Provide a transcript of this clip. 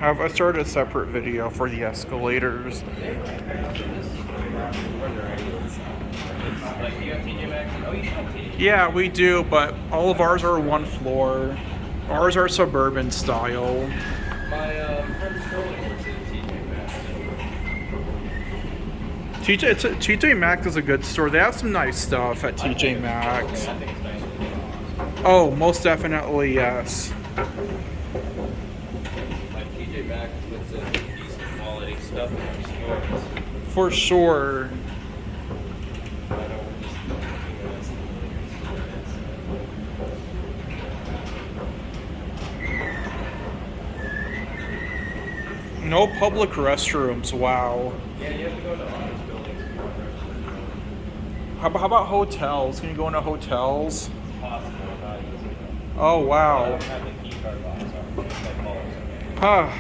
I started a separate video for the escalators. Like, do you have TJMaxx? Oh, you should have TJMaxx. Yeah, we do, but all of ours are one floor. Ours are suburban style. My friend's girlfriend works at TJMaxx. TJ Maxx is a good store. They have some nice stuff at TJ Maxx. I think it's nice. Oh, most definitely, yes. Like, TJMaxx puts in decent quality stuff in their stores. For sure. I know we're just No public restrooms, wow. Yeah, you have to go to office buildings. How about hotels? Can you go into hotels? It's possible, not easy. Oh, I wow. don't have the key card box. So I can just like call or something. Huh.